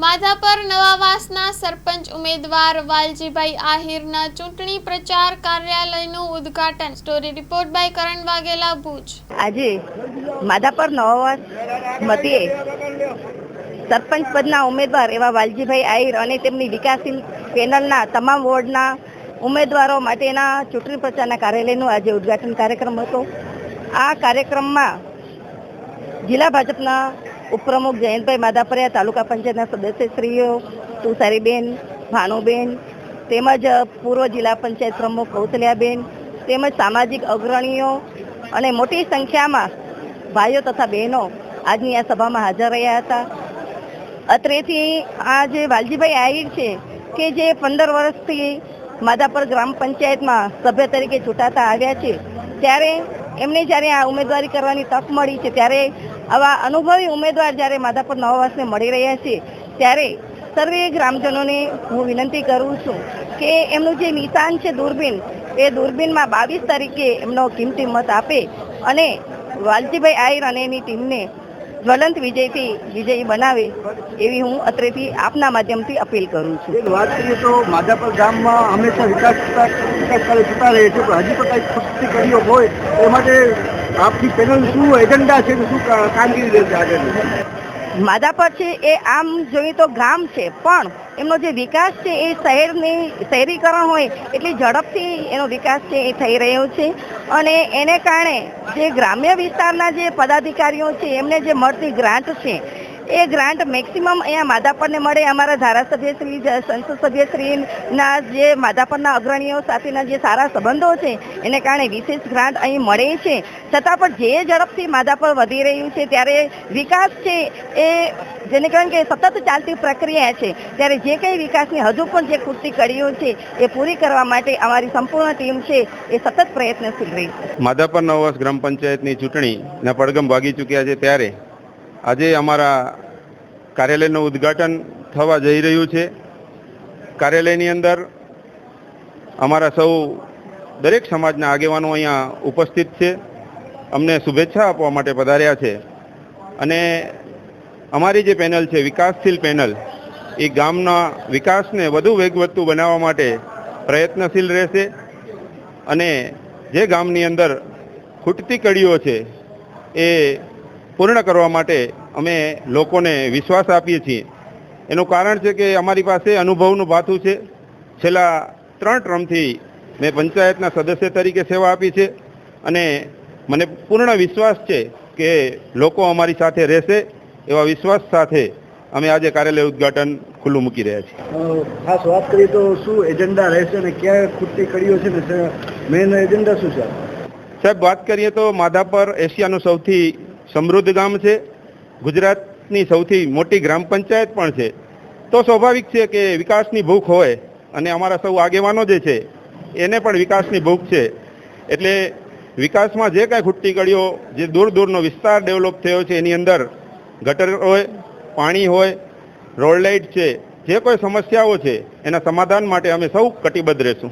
માધાપર નવાવાસના સરપંચ ઉમેદવાર વાલજીભાઈ આહિરના ચૂંટણી પ્રચાર કાર્યાલયનું ઉદ્ઘાટન। સ્ટોરી રિપોર્ટ બાય કરણ વાઘેલા, ભુજ। આજે માધાપર નવાવાસ મધ્યે સરપંચ પદના ઉમેદવાર એવા વાલજીભાઈ આહિર અને તેમની વિકાસશીલ પેનલના તમામ વોર્ડના ઉમેદવારો માટેના ચૂંટણી પ્રચારના કાર્યાલયનું આજે ઉદ્ઘાટન કાર્યક્રમ હતો। આ કાર્યક્રમમાં જિલ્લા ભાજપના ઉપપ્રમુખ જયંતભાઈ માધાપરિયા, તાલુકા પંચાયતના સદસ્યશ્રીઓ તુષારીબેન, ભાનુબેન, તેમજ પૂર્વ જિલ્લા પંચાયત પ્રમુખ કૌશલ્યાબેન, તેમજ સામાજિક અગ્રણીઓ અને મોટી સંખ્યામાં ભાઈઓ તથા બહેનો આજની આ સભામાં હાજર રહ્યા હતા। અત્રેથી આ જે વાલજીભાઈ આહિર છે કે જે 15 વર્ષથી માધાપર ગ્રામ પંચાયતમાં સભ્ય તરીકે ચૂંટાતા આવ્યા છે, ત્યારે એમને જ્યારે આ ઉમેદવારી કરવાની તક મળી છે, ત્યારે આવા અનુભવી ઉમેદવાર જ્યારે માધાપર નવાવાસને મળી રહ્યા છે, ત્યારે સર્વે ગ્રામજનોને હું વિનંતી કરું છું કે એમનું જે નિશાન છે દૂરબીન, એ દૂરબીનમાં 22 તારીખે એમનો કિંમતી મત આપે અને વાલજીભાઈ આહિર અને એની ટીમને જ્વલંત વિજયથી વિજયી બનાવે એવી હું અત્રેથી આપના માધ્યમથી અપીલ કરું છું। વાત કરીએ તો માધાપર ગામમાં હંમેશા વિકાસ કાર્ય થતા રહે છે, પણ હજી પણ કંઈક ખુશી કર્યો હોય એ માટે આપની પેનલ શું એજન્ડા છે, શું કામગીરી રહેશે આગળ? માધાપર છે એ આમ જોઈએ તો ગામ છે, પણ એમનો જે વિકાસ છે એ શહેરીકરણ હોય એટલી ઝડપથી એનો વિકાસ છે એ થઈ રહ્યો છે અને એને કારણે જે ગ્રામ્ય વિસ્તારના જે પદાધિકારીઓ છે એમને જે મળતી ગ્રાન્ટ છે એ ગ્રાન્ટ મેક્સિમમ અહીંયા માધાપરને મળે। અમારા ધારાસભ્યશ્રી, સંસદ સભ્યશ્રીના જે માધાપરના અગ્રણીઓ સાથેના જે સારા સંબંધો છે એને કારણે વિશેષ ગ્રાન્ટ અહીં મળે છે। છતાં પણ જે ઝડપથી માધાપર વધી રહ્યું છે, ત્યારે વિકાસ છે એ જેને કહેવાય કે સતત ચાલતી પ્રક્રિયા છે, ત્યારે જે કંઈ વિકાસની હજુ પણ જે ખૂટતી કડીઓ છે એ પૂરી કરવા માટે અમારી સંપૂર્ણ ટીમ છે એ સતત પ્રયત્નશીલ રહી છે। માધાપર નવાવાસ ગ્રામ પંચાયતની ચૂંટણીના પડઘમ વાગી ચૂક્યા છે, ત્યારે આજે અમારા કાર્યાલયનું ઉદ્ઘાટન થવા જઈ રહ્યું છે। કાર્યાલયની અંદર અમારા સૌ દરેક સમાજના આગેવાનો અહીંયા ઉપસ્થિત છે, અમને શુભેચ્છા આપવા માટે પધાર્યા છે અને અમારી જે પેનલ છે વિકાસશીલ પેનલ, એ ગામના વિકાસને વધુ વેગવત્તું બનાવવા માટે પ્રયત્નશીલ રહેશે અને જે ગામની અંદર ખૂટતી કડીઓ છે એ પૂર્ણ કરવા માટે અમે લોકોને વિશ્વાસ આપીએ છીએ। એનું કારણ છે કે અમારી પાસે અનુભવનું ભાથું છે। છેલ્લા 3 ટર્મથી મેં પંચાયતના સદસ્ય તરીકે સેવા આપી છે અને મને પૂર્ણ વિશ્વાસ છે કે લોકો અમારી સાથે રહેશે। એવા વિશ્વાસ સાથે અમે આજે કાર્યાલય ઉદ્ઘાટન ખુલ્લું મૂકી રહ્યા છીએ। ખાસ વાત કરીએ તો શું એજન્ડા રહેશે અને ક્યાં ખૂટતી કડીઓ છે ને મેઇન એજન્ડા શું છે? સાહેબ, વાત કરીએ તો માધાપર એશિયાનું સૌથી સમૃદ્ધ ગામ છે, ગુજરાતની સૌથી મોટી ગ્રામ પંચાયત પણ છે, તો સ્વાભાવિક છે કે વિકાસની ભૂખ હોય અને અમારા સૌ આગેવાનો જે છે એને પણ વિકાસની ભૂખ છે। એટલે વિકાસમાં જે કાંઈ ખૂટતી કડીઓ, જે દૂર દૂરનો વિસ્તાર ડેવલપ થયો છે એની અંદર ગટર હોય, પાણી હોય, રોડ લાઇટ છે, જે કોઈ સમસ્યાઓ છે એના સમાધાન માટે અમે સૌ કટિબદ્ધ રહેશું।